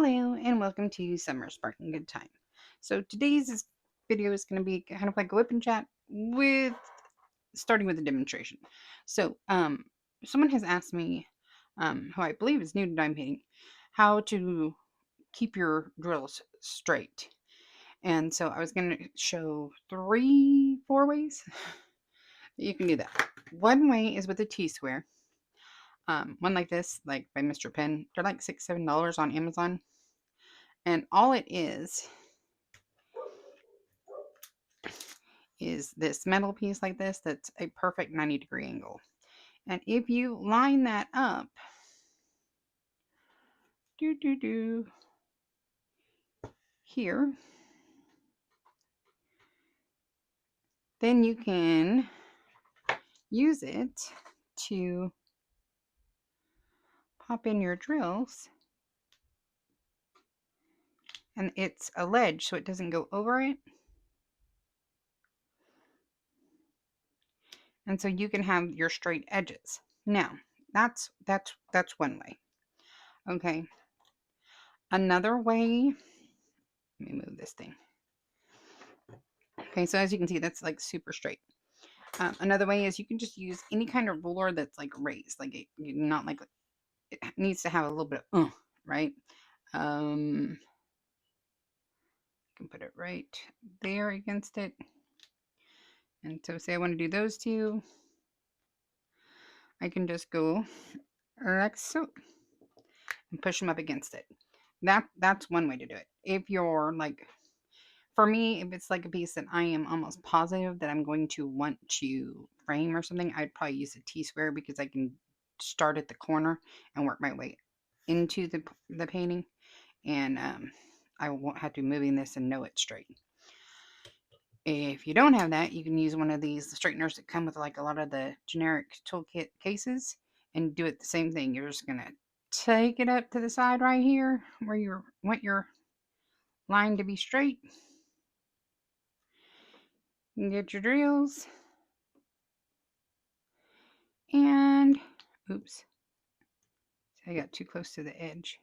Hello and welcome to Summer Sparkling Good Time. So today's video is going to be kind of like a whip and chat with starting with a demonstration. So someone has asked me, who I believe is new to dime painting, how to keep your drills straight. And so I was going to show 4 ways that you can do that. One way is with a T-square. One like this, like by Mr. Penn. They're like $6, $7 on Amazon. And all it is this metal piece like this that's a perfect 90-degree angle. And if you line that up, here, then you can use it to pop in your drills. And it's a ledge so it doesn't go over it. And so you can have your straight edges. Now, that's one way. Okay. Another way, let me move this thing. Okay, so as you can see, that's like super straight. Another way is you can just use any kind of ruler that's like raised, like not like it needs to have a little bit of right. I can put it right there against it, and so say I want to do those two, I can just go like so and push them up against it. That's one way to do it. If you're like, for me, if it's like a piece that I am almost positive that I'm going to want to frame or something, I'd probably use a T-square because I can start at the corner and work my way into the painting, and I won't have to be moving this and know it's straight. If you don't have that, you can use one of these straighteners that come with like a lot of the generic toolkit cases and do it the same thing. You're just going to take it up to the side right here where you want your line to be straight. You get your drills. And, oops, I got too close to the edge.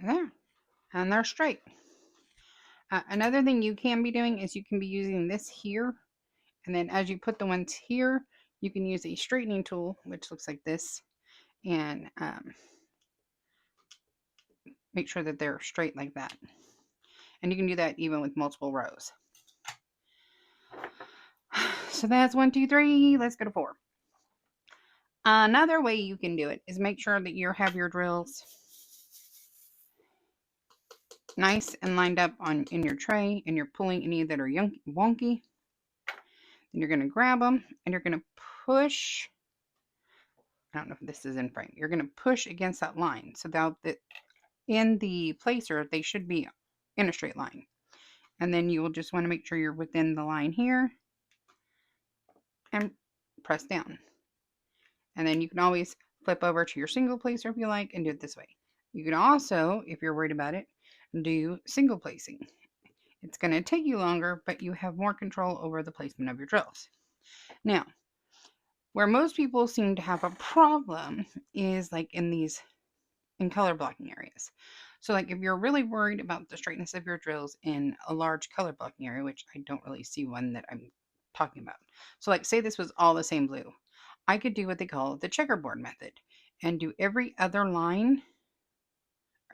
There, and they're straight. Another thing you can be doing is you can be using this here, and then as you put the ones here, you can use a straightening tool, which looks like this, and make sure that they're straight like that. And you can do that even with multiple rows. So that's 1, 2, 3. Let's go to 4. Another way you can do it is make sure that you have your drills nice and lined up in your tray, and you're pulling any that are wonky. Then you're going to grab them and you're going to push. I don't know if this is in frame. You're going to push against that line so that in the placer they should be in a straight line. And then you will just want to make sure you're within the line here and press down. And then you can always flip over to your single placer if you like and do it this way. You can also, if you're worried about it, do single placing. It's going to take you longer, but you have more control over the placement of your drills. Now, where most people seem to have a problem is like in color blocking areas. So like if you're really worried about the straightness of your drills in a large color blocking area, which I don't really see one that I'm talking about. So like say this was all the same blue. I could do what they call the checkerboard method and do every other line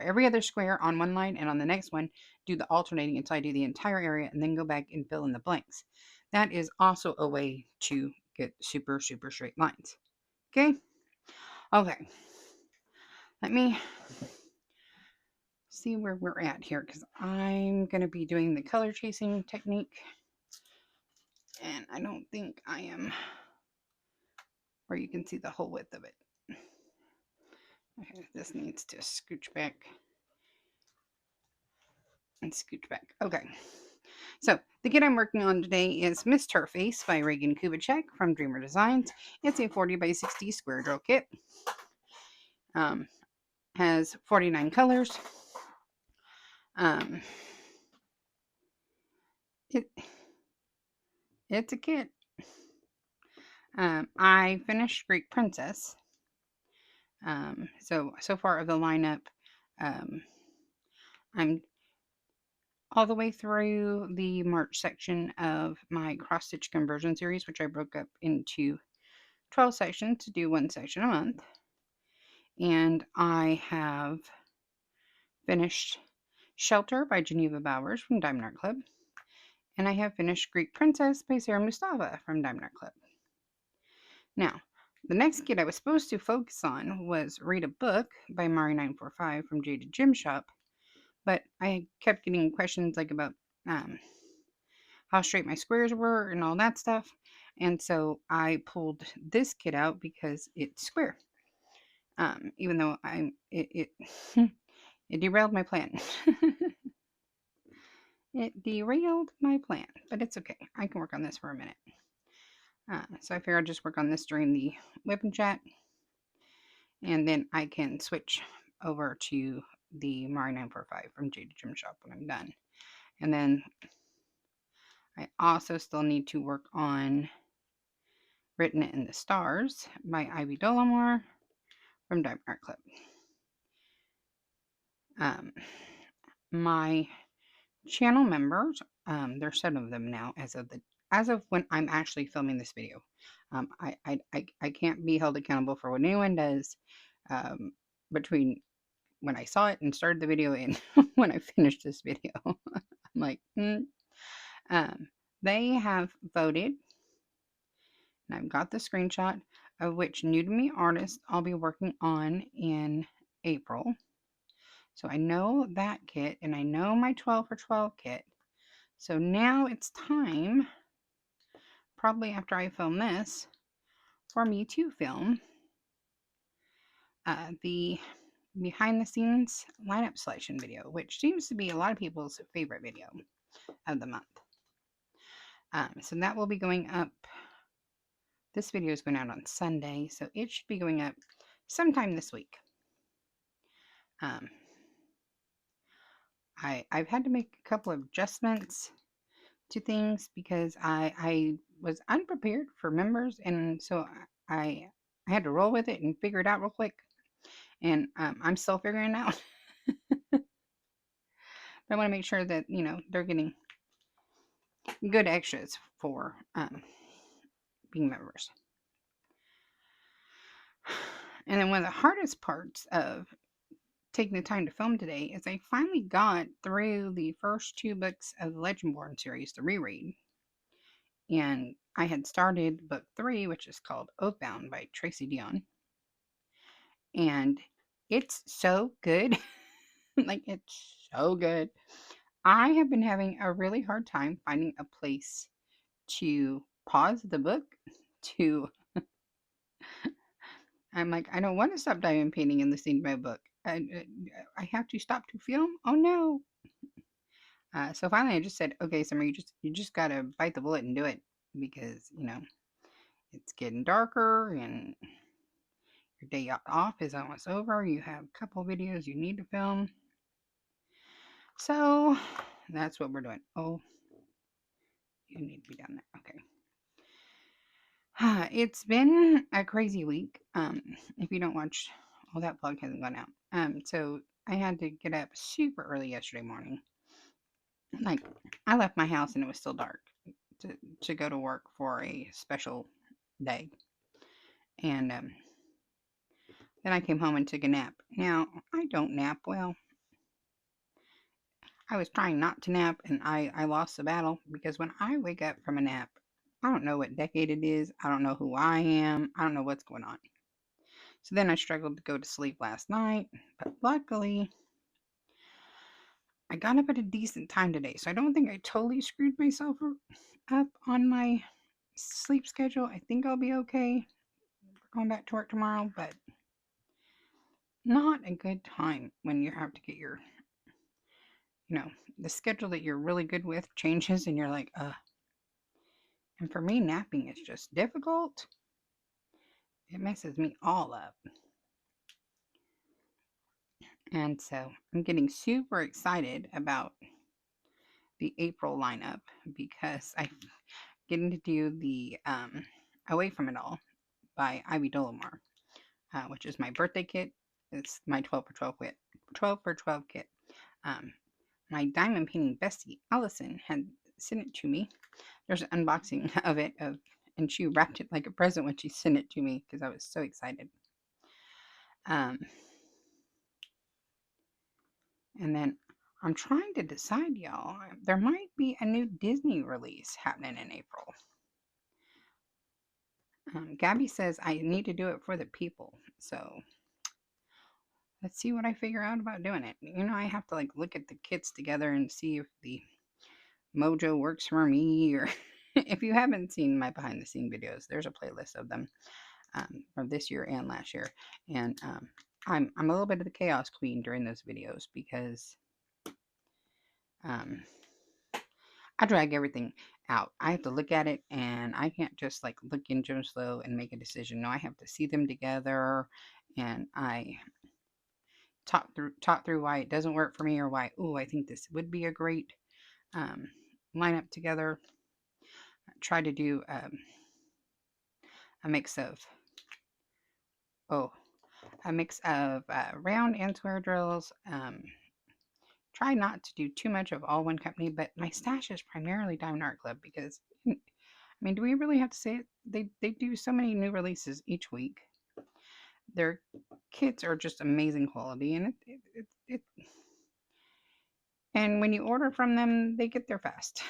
or every other square on one line, and on the next one do the alternating until I do the entire area and then go back and fill in the blanks. That is also a way to get super straight lines. Okay? Okay. Let me see where we're at here because I'm going to be doing the color chasing technique. And I don't think I am where you can see the whole width of it. Okay, this needs to scooch back and scooch back. Okay. So the kit I'm working on today is Miss Turface by Regan Kubecek from Dreamer Designs. It's a 40 by 60 square drill kit. Has 49 colors. it it's a kit. I finished Greek Princess. So far of the lineup, um, I'm all the way through the March section of my cross stitch conversion series, which I broke up into 12 sections to do one section a month. And I have finished Shelter by Geneva Bowers from Diamond Art Club. And I have finished Greek Princess by Sarah Mustafa from Diamond Art Club. Now, the next kit I was supposed to focus on was Read a Book by Mari945 from Jaded Gym Shop, but I kept getting questions like about how straight my squares were and all that stuff, and so I pulled this kit out because it's square. Even though it it derailed my plan. It derailed my plan, but it's okay. I can work on this for a minute. So I figure I'll just work on this during the WIP and chat, and then I can switch over to the Mari945 from Jaded Gym Shop when I'm done. And then I also still need to work on Written It in the Stars by Ivy Dollamore from Diamond Art Club. My channel members, there's 7 of them now as of when I'm actually filming this video. I can't be held accountable for what anyone does between when I saw it and started the video and when I finished this video. I'm like, they have voted, and I've got the screenshot of which new to me artist I'll be working on in April. So I know that kit, and I know my 12 for 12 kit. So now it's time, probably after I film this, for me to film the behind the scenes lineup selection video, which seems to be a lot of people's favorite video of the month. So that will be going up. This video is going out on Sunday, so it should be going up sometime this week. I've had to make a couple of adjustments to things because I was unprepared for members, and so I had to roll with it and figure it out real quick. And I'm still figuring it out. But I want to make sure that, they're getting good extras for being members. And then one of the hardest parts of taking the time to film today is I finally got through the first 2 books of the Legendborn series to reread. And I had started book 3, which is called Oathbound by Tracy Dion. And it's so good. Like, it's so good. I have been having a really hard time finding a place to pause the book to I'm like, I don't want to stop diamond painting and listening to my book. I have to stop to film. Oh no! So finally, I just said, okay, Summer, you just gotta bite the bullet and do it because it's getting darker and your day off is almost over. You have a couple videos you need to film, so that's what we're doing. Oh, you need to be down there. Okay. It's been a crazy week. If you don't watch, that vlog hasn't gone out. So I had to get up super early yesterday morning. Like, I left my house and it was still dark to go to work for a special day. And then I came home and took a nap. Now, I don't nap well. I was trying not to nap and I lost the battle because when I wake up from a nap, I don't know what decade it is. I don't know who I am. I don't know what's going on. So then I struggled to go to sleep last night, but luckily I got up at a decent time today. So I don't think I totally screwed myself up on my sleep schedule. I think I'll be okay. We're going back to work tomorrow, but not a good time when you have to get your, the schedule that you're really good with changes and you're like, And for me, napping is just difficult. It messes me all up. And so I'm getting super excited about the April lineup because I getting to do the Away From It All by Ivy Dolomar, which is my birthday kit. It's my 12 for 12 kit. 12 for 12 kit. Um, my diamond painting bestie Allison had sent it to me. There's an unboxing of it, and she wrapped it like a present when she sent it to me because I was so excited. And then I'm trying to decide, y'all. There might be a new Disney release happening in April. Gabby says I need to do it for the people, so let's see what I figure out about doing it. I have to look at the kits together and see if the mojo works for me, or if you haven't seen my behind the scene videos, there's a playlist of them from this year and last year, and I'm a little bit of the chaos queen during those videos because I drag everything out. I have to look at it, and I can't just look in Jim Slow and make a decision. No, I have to see them together, and I talk through why it doesn't work for me, or why I think this would be a great lineup together. Try to do a mix of round and square drills. Try not to do too much of all one company, but my stash is primarily Diamond Art Club because, I mean, do we really have to say it? They do so many new releases each week. Their kits are just amazing quality, and and when you order from them, they get there fast.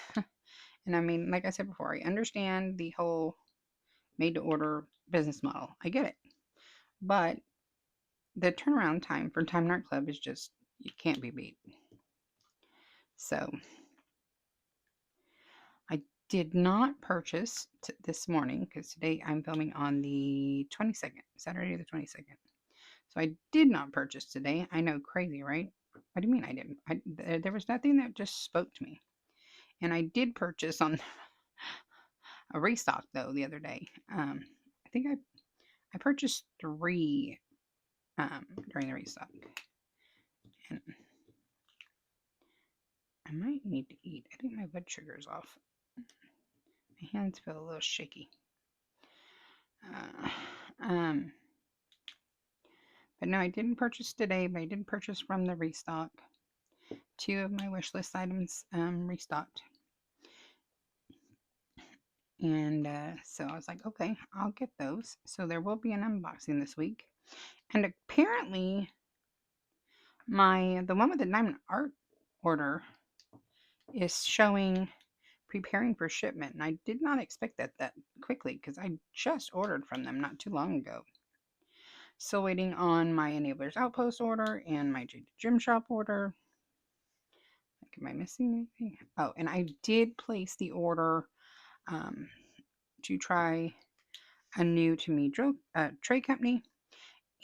And I mean, like I said before, I understand the whole made to order business model. I get it. But the turnaround time for Time Art Club is just, you can't be beat. So I did not purchase this morning because today I'm filming on the 22nd, Saturday the 22nd. So I did not purchase today. I know, crazy, right? What do you mean I didn't? There was nothing that just spoke to me. And I did purchase on a restock though the other day. I think I purchased 3 during the restock. And I might need to eat. I think my blood sugar is off. My hands feel a little shaky. But no, I didn't purchase today, but I did purchase from the restock. 2 of my wish list items restocked. And so I was like, okay, I'll get those. So there will be an unboxing this week. And apparently, the one with the diamond art order is showing preparing for shipment. And I did not expect that quickly because I just ordered from them not too long ago. Still waiting on my Enablers Outpost order and my Gym Shop order. Am I missing anything? Oh, and I did place the order to try a new to me tray company.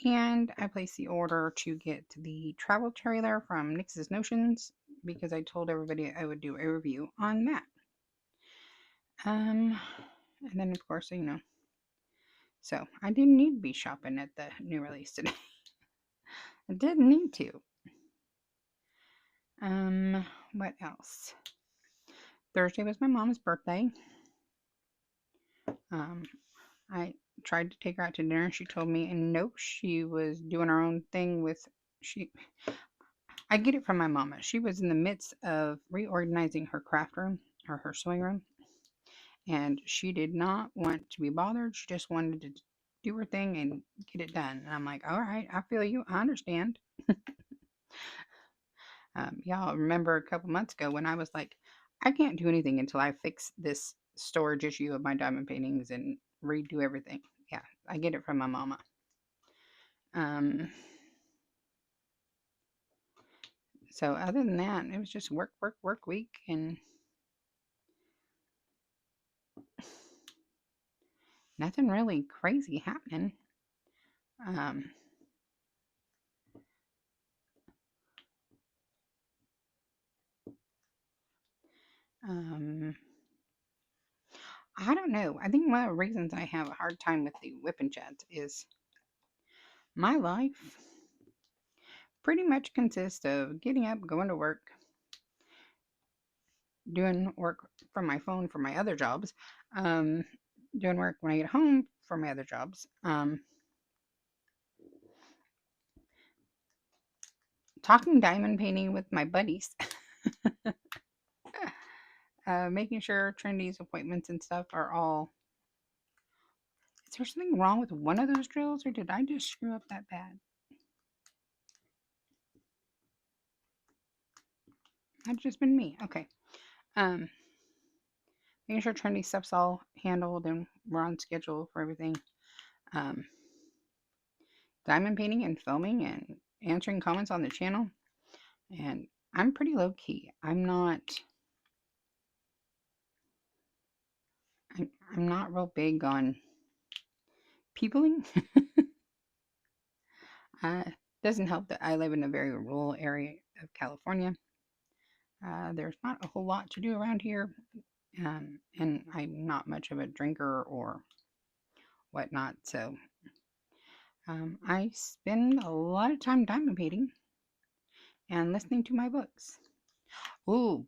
And I placed the order to get the travel trailer from Nix's Notions because I told everybody I would do a review on that. And then of course, so I didn't need to be shopping at the new release today. I didn't need to. What else? Thursday was my mom's birthday. I tried to take her out to dinner. She told me, and nope, she was doing her own thing I get it from my mama. She was in the midst of reorganizing her craft room, or her sewing room, and she did not want to be bothered. She just wanted to do her thing and get it done. And I'm like, all right, I feel you. I understand. Y'all remember a couple months ago when I was like, I can't do anything until I fix this storage issue of my diamond paintings and redo everything. Yeah, I get it from my mama. So other than that, it was just work week, and nothing really crazy happening. I don't know. I think one of the reasons I have a hard time with the WIP and chats is my life pretty much consists of getting up, going to work, doing work from my phone for my other jobs, um, doing work when I get home for my other jobs, talking diamond painting with my buddies, making sure Trinity's appointments and stuff are all. Is there something wrong with one of those drills, or did I just screw up that bad? That's just been me. Okay. Um, Making sure Trinity stuff's all handled and we're on schedule for everything. Um, Diamond painting and filming and answering comments on the channel. And I'm pretty low key. I'm not real big on peopling. uh, doesn't help that I live in a very rural area of California. There's not a whole lot to do around here, and I'm not much of a drinker or whatnot, so I spend a lot of time diamond painting and listening to my books. Ooh,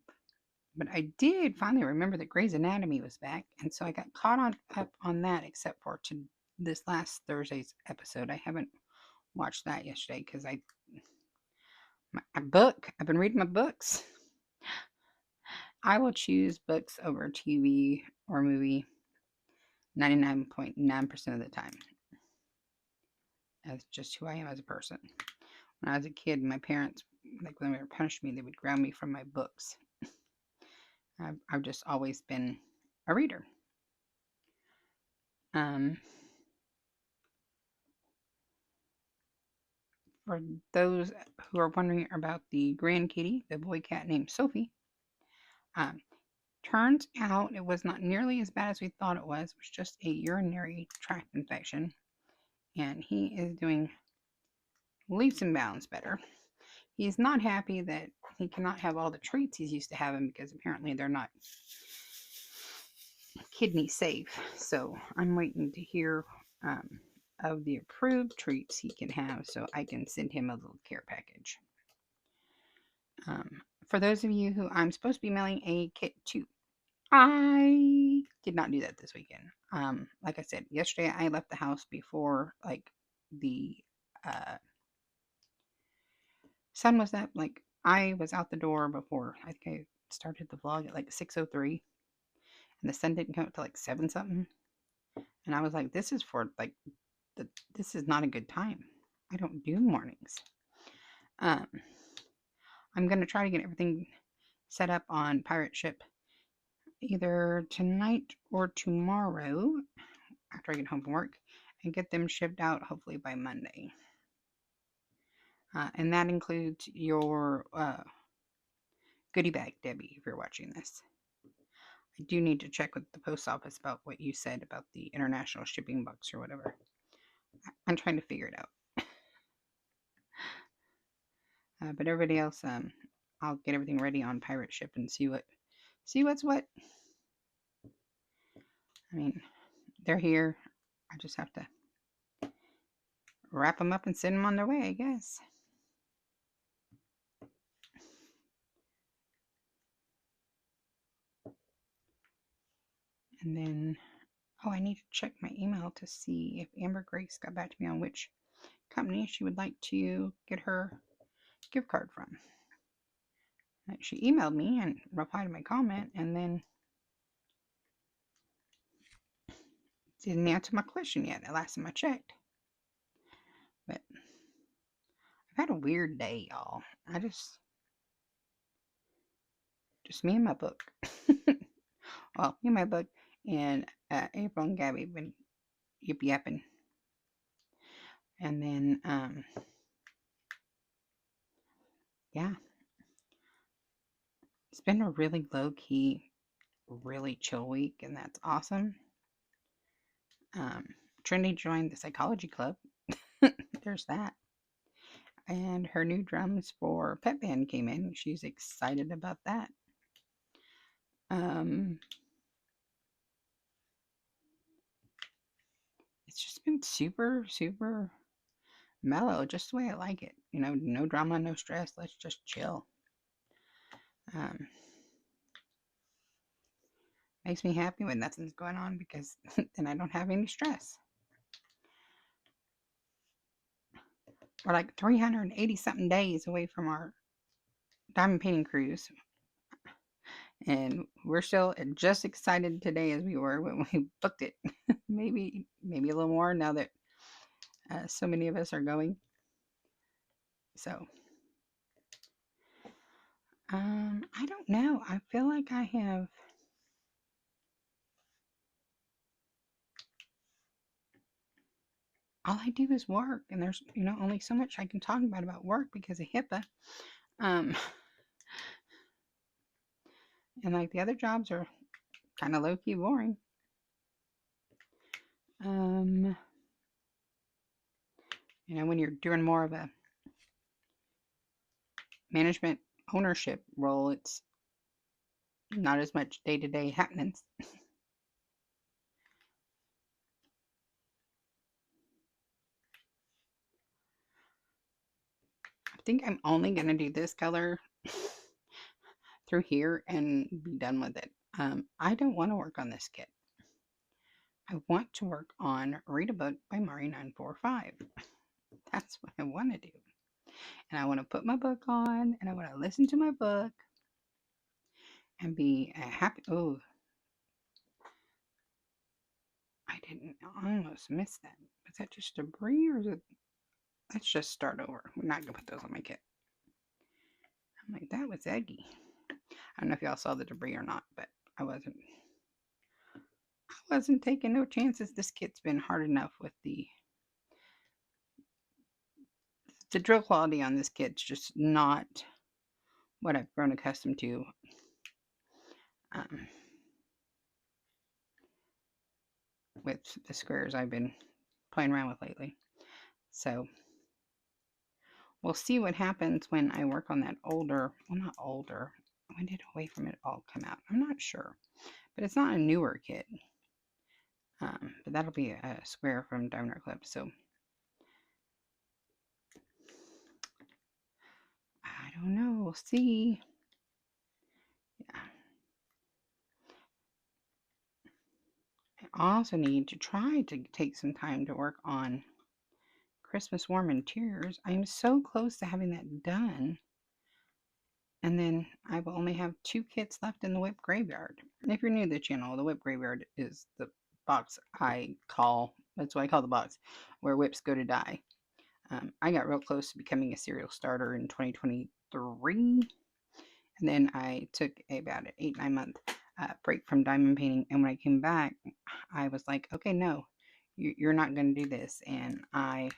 but I did finally remember that Grey's Anatomy was back, and so I got caught up on that, except for to this last Thursday's episode. I haven't watched that yesterday because I've been reading my books. I will choose books over TV or movie 99.9% of the time. That's just who I am as a person. When I was a kid, my parents, like when they were punishing me, they would ground me from my books. I've just always been a reader. For those who are wondering about the grand kitty, the boy cat named Sophie, turns out it was not nearly as bad as we thought it was. It was just a urinary tract infection, and he is doing leaps and bounds better. He's not happy that he cannot have all the treats he's used to having because apparently they're not kidney safe. So I'm waiting to hear of the approved treats he can have so I can send him a little care package. For those of you who I'm supposed to be mailing a kit to, I did not do that this weekend. Like I said, yesterday I left the house before like the sun was up. Like I was out the door before I think I started the vlog at like 6:03, and the sun didn't come up to like 7 something. And I was like, this is for like this is not a good time. I don't do mornings. I'm gonna try to get everything set up on Pirate Ship either tonight or tomorrow after I get home from work and get them shipped out hopefully by Monday. And that includes your goodie bag, Debbie, if you're watching this. I do need to check with the post office about what you said about the international shipping box or whatever. I'm trying to figure it out. But everybody else, I'll get everything ready on Pirate Ship and see what's what. I mean, they're here. I just have to wrap them up and send them on their way, I guess. And then, I need to check my email to see if Amber Grace got back to me on which company she would like to get her gift card from. She emailed me and replied to my comment, and then didn't answer my question yet. The last time I checked. But I've had a weird day, y'all. Just me and my book. Well, me and my book, and April and Gabby have been yip yapping. And then, yeah. It's been a really low key, really chill week, and that's awesome. Trinity joined the psychology club. There's that. And her new drums for Pet Band came in. She's excited about that. It's just been super, super mellow, just the way I like it. You know, no drama, no stress. Let's just chill. Makes me happy when nothing's going on because then I don't have any stress. We're like 380 something days away from our diamond painting cruise. And we're still just excited today as we were when we booked it. maybe a little more now that so many of us are going. So, I don't know. I feel like I have. All I do is work, and there's only so much I can talk about work because of HIPAA. Um, and like the other jobs are kind of low key boring. Um, when you're doing more of a management ownership role, it's not as much day to day happenings. I think I'm only going to do this color through here and be done with it. I don't want to work on this kit. I want to work on Read a Book by Mari 945. That's what I want to do. And I want to put my book on and I want to listen to my book and be happy. Oh, I didn't. I almost missed that. Was that just debris or is it? Let's just start over. We're not going to put those on my kit. I'm like, that was eggy. I don't know if y'all saw the debris or not, but I wasn't taking no chances. This kit's been hard enough with the drill quality on this kit's just not what I've grown accustomed to. With the squares I've been playing around with lately. So we'll see what happens when I work on that older, well, not older. When did Away From It All come out? I'm not sure, but it's not a newer kit. But that'll be a square from Diamond Art Club. So I don't know. We'll see. Yeah. I also need to try to take some time to work on Christmas Warm Interiors. I am so close to having that done. And then I will only have 2 kits left in the WIP graveyard. And if you're new to the channel, the WIP graveyard is the box that's what I call the box, where WIPs go to die. I got real close to becoming a serial starter in 2023. And then I took about an 8-9 month break from diamond painting. And when I came back, I was like, okay, no, you're not going to do this. And I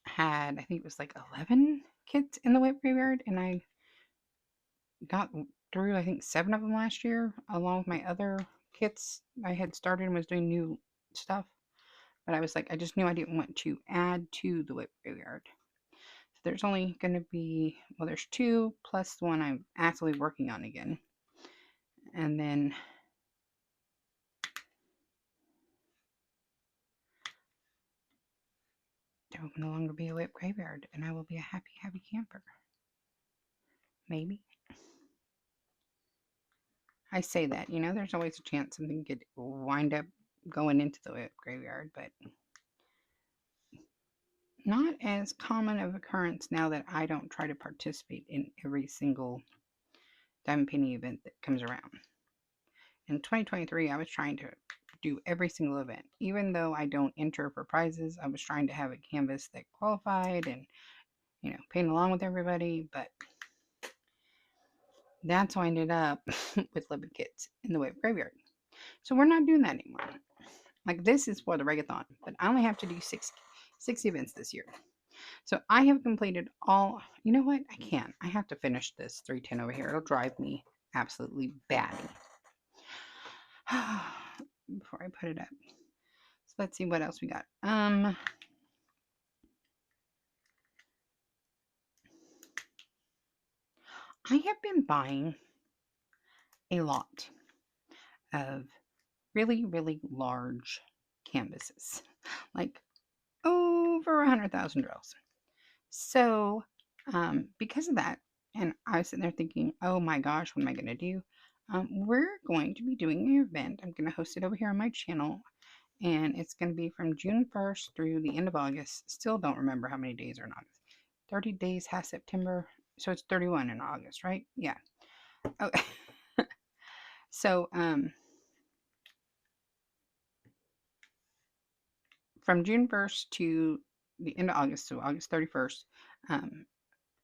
had, I think it was like 11 kits in the WIP graveyard. And I got through, I think, 7 of them last year, along with my other kits I had started and was doing new stuff. But I was like, I just knew I didn't want to add to the WIP graveyard. So there's only going to be, well, there's 2 plus the one I'm actively working on again. And then there will no longer be a WIP graveyard, and I will be a happy, happy camper. Maybe. I say that, there's always a chance something could wind up going into the WIP graveyard, but not as common of occurrence now that I don't try to participate in every single diamond painting event that comes around. In 2023, I was trying to do every single event. Even though I don't enter for prizes, I was trying to have a canvas that qualified and, paint along with everybody, but that's how I ended up with Libbit kits in the WIP graveyard. So we're not doing that anymore. Like, this is for the regathon, but I only have to do six events this year. So I have completed all, you know what? I can't. I have to finish this 310 over here. It'll drive me absolutely batty. Before I put it up. So let's see what else we got. I have been buying a lot of really, really large canvases. Like over 100,000 drills. So, because of that, and I was sitting there thinking, oh my gosh, what am I going to do? We're going to be doing an event. I'm going to host it over here on my channel, and it's going to be from June 1st through the end of August. Still don't remember how many days are in August. 30 days has September, so it's 31 in August, right? Yeah. Oh, so from June 1st to the end of August, so August 31st, um,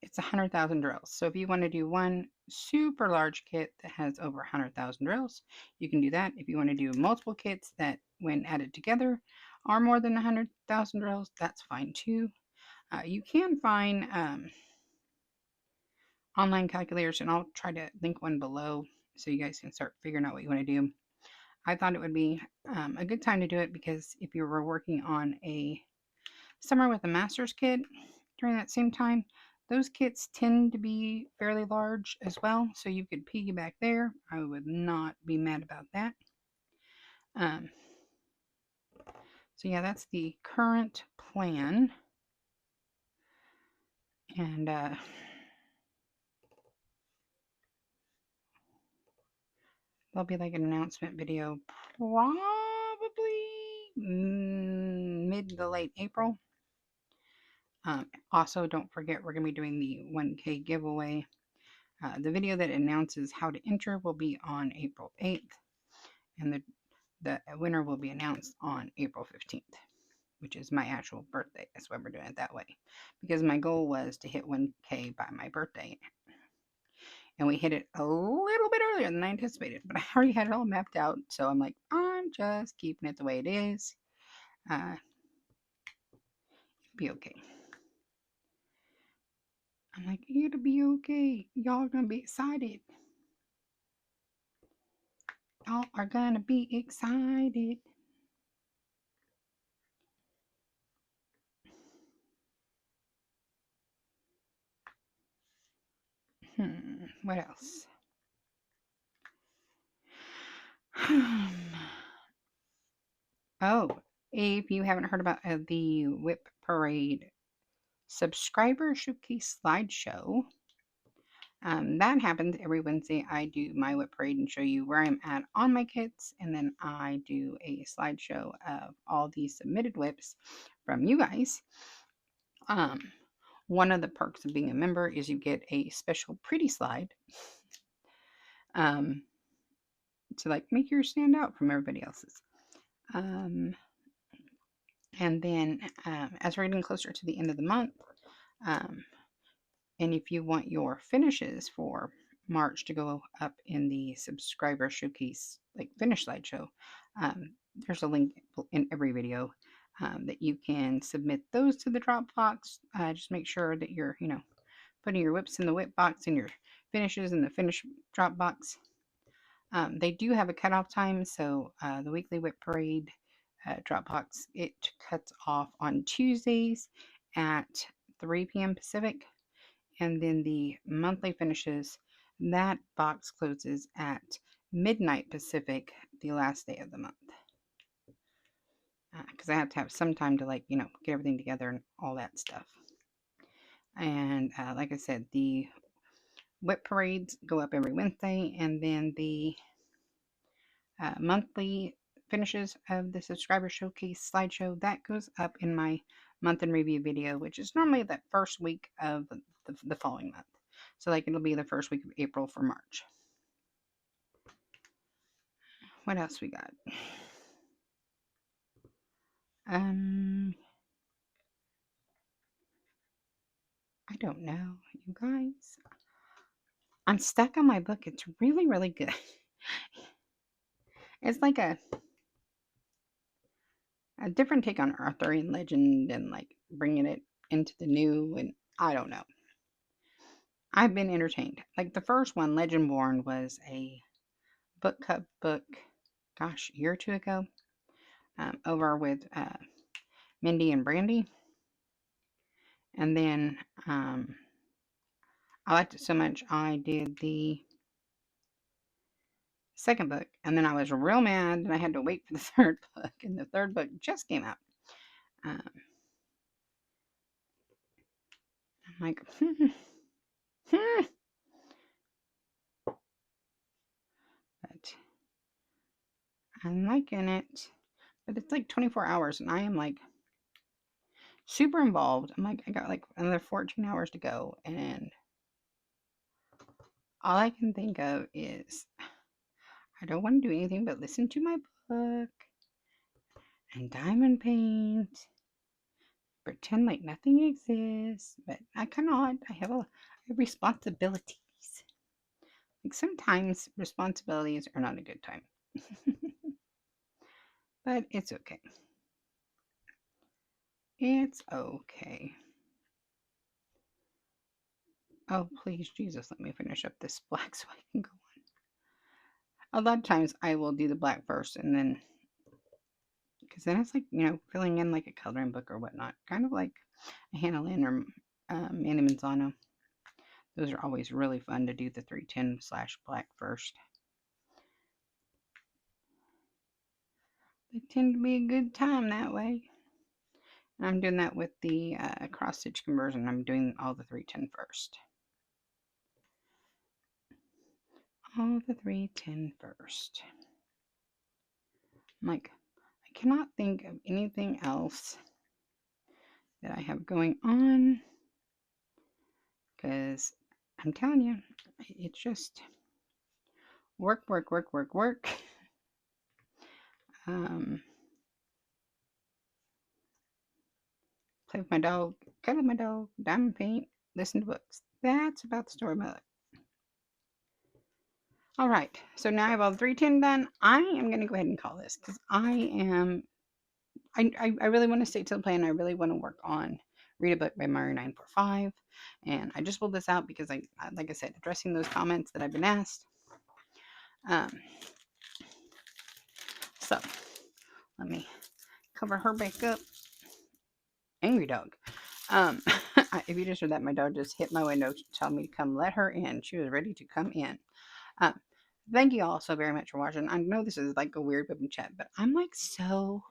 it's 100,000 drills. So if you want to do one super large kit that has over 100,000 drills, you can do that. If you want to do multiple kits that, when added together, are more than 100,000 drills, that's fine too. You can find online calculators, and I'll try to link one below so you guys can start figuring out what you want to do. I thought it would be a good time to do it because if you were working on a summer with a master's kit during that same time, those kits tend to be fairly large as well, so you could piggyback there. I would not be mad about that. Um, so yeah, that's the current plan. And there'll be like an announcement video probably mid to late April. Also, don't forget we're going to be doing the 1K giveaway. The video that announces how to enter will be on April 8th, and the winner will be announced on April 15th, which is my actual birthday. That's why we're doing it that way. Because my goal was to hit 1K by my birthday. And we hit it a little bit earlier than I anticipated, but I already had it all mapped out. So I'm like, I'm just keeping it the way it is. It'll be okay. I'm like, it'll be okay. Y'all are going to be excited. Y'all are going to be excited. What else? Oh, if you haven't heard about the WIP Parade subscriber showcase slideshow, that happens every Wednesday. I do my WIP Parade and show you where I'm at on my kits, and then I do a slideshow of all the submitted WIPs from you guys. One of the perks of being a member is you get a special pretty slide to like make yours stand out from everybody else's. And then as we're getting closer to the end of the month, and if you want your finishes for March to go up in the subscriber showcase, like finish slideshow, there's a link in every video that you can submit those to the Dropbox. Just make sure that you're, putting your WIPs in the WIP box and your finishes in the finish Dropbox. They do have a cutoff time, so the weekly WIP Parade Dropbox, it cuts off on Tuesdays at 3 p.m. Pacific, and then the monthly finishes, that box closes at midnight Pacific, the last day of the month. Because I have to have some time to get everything together and all that stuff. And like I said, the WIP parades go up every Wednesday, and then the monthly finishes of the subscriber showcase slideshow, that goes up in my month in review video, which is normally that first week of the following month. So like it'll be the first week of April for March. What else we got? I don't know, you guys. I'm stuck on my book. It's really, really good. It's like a different take on Arthurian legend and like bringing it into the new, and I don't know. I've been entertained. Like the first one, Legendborn, was a book club book, gosh, a year or two ago, over with Mindy and Brandy. And then I liked it so much, I did the second book, and then I was real mad that I had to wait for the third book, and the third book just came out. I'm like, I'm liking it. But it's like 24 hours and I am like super involved. I'm like, I got like another 14 hours to go. And all I can think of is I don't want to do anything but listen to my book and diamond paint, pretend like nothing exists. But I cannot. I have responsibilities. Like sometimes responsibilities are not a good time. But it's okay. It's okay. Oh, please, Jesus, let me finish up this black so I can go on. A lot of times I will do the black first and then, because then it's like, filling in like a coloring book or whatnot. Kind of like a Hannah Lynn or Manny Manzano. Those are always really fun to do the 310/black first. They tend to be a good time that way. And I'm doing that with the cross stitch conversion. I'm doing all the 310 first. All the 310 first. I'm like, I cannot think of anything else that I have going on because I'm telling you, it's just work, work, work, work, work. Play with my dog, cuddle my dog, diamond paint, listen to books. That's about the story of my life. All right, so now I have all the 310 done. I am going to go ahead and call this because I really want to stick to the plan. I really want to work on Read a Book by Mari 945. And I just pulled this out because, like I said, addressing those comments that I've been asked. So let me cover her back up. Angry dog. If you just heard that, my dog just hit my window to tell me to come let her in. She was ready to come in. Thank you all so very much for watching. I know this is like a weird WIP chat, but I'm like so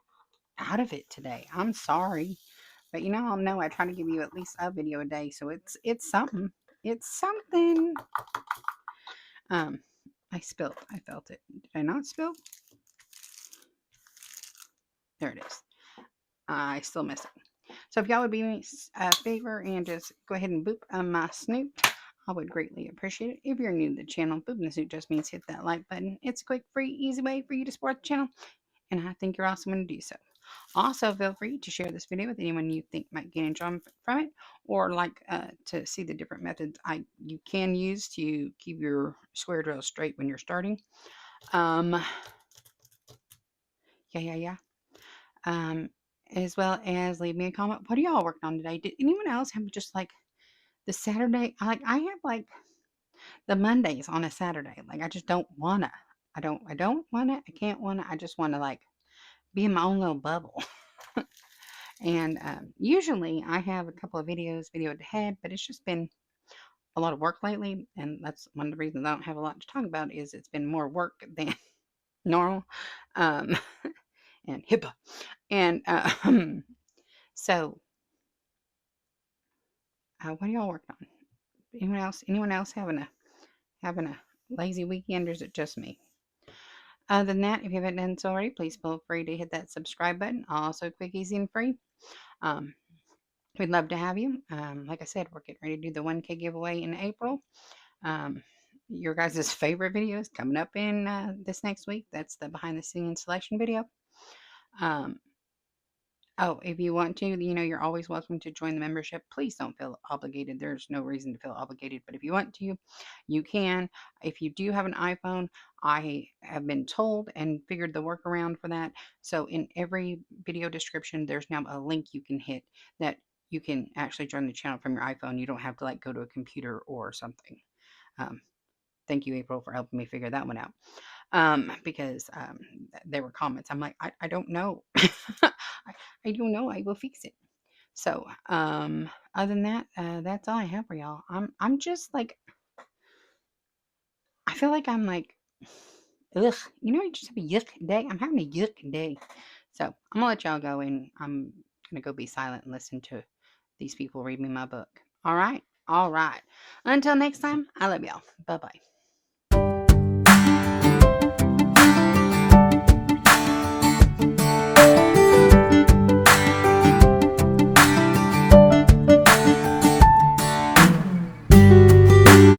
out of it today. I'm sorry. But I try to give you at least a video a day, so it's something. It's something. I spilled. I felt it. Did I not spill? There it is. I still miss it. So if y'all would be me a favor and just go ahead and boop on my snoot, I would greatly appreciate it. If you're new to the channel, booping the snoot just means hit that like button. It's a quick, free, easy way for you to support the channel, and I think you're awesome when you do so. Also, feel free to share this video with anyone you think might gain enjoyment from it, or like to see the different methods you can use to keep your square drill straight when you're starting. Yeah. As well as leave me a comment. What are y'all working on today? Did anyone else have just like the Saturday? I have like the Mondays on a Saturday. Like I just don't wanna. I don't wanna. I can't wanna. I just wanna like be in my own little bubble. And usually I have a couple of videos videoed ahead, but it's just been a lot of work lately, and that's one of the reasons I don't have a lot to talk about. Is it's been more work than normal, and HIPAA, and so what are y'all working on? Anyone else? Anyone else having a lazy weekend, or is it just me? Other than that, if you haven't done so already, please feel free to hit that subscribe button. Also, quick, easy, and free. We'd love to have you. Like I said, we're getting ready to do the 1K giveaway in April. Your guys' favorite video is coming up in this next week. That's the behind the scenes selection video. If you want to, you're always welcome to join the membership. Please don't feel obligated. There's no reason to feel obligated, but if you want to, you can. If you do have an iPhone, I have been told and figured the workaround for that. So in every video description, there's now a link you can hit that you can actually join the channel from your iPhone. You don't have to like go to a computer or something. Thank you, April, for helping me figure that one out. Because there were comments. I'm like, I don't know. I don't know. I will fix it. So, other than that, that's all I have for y'all. I'm just like, I feel like I'm like, ugh, you just have a yuck day. I'm having a yuck day. So I'm gonna let y'all go, and I'm gonna go be silent and listen to these people read me my book. All right. Until next time, I love y'all. Bye bye.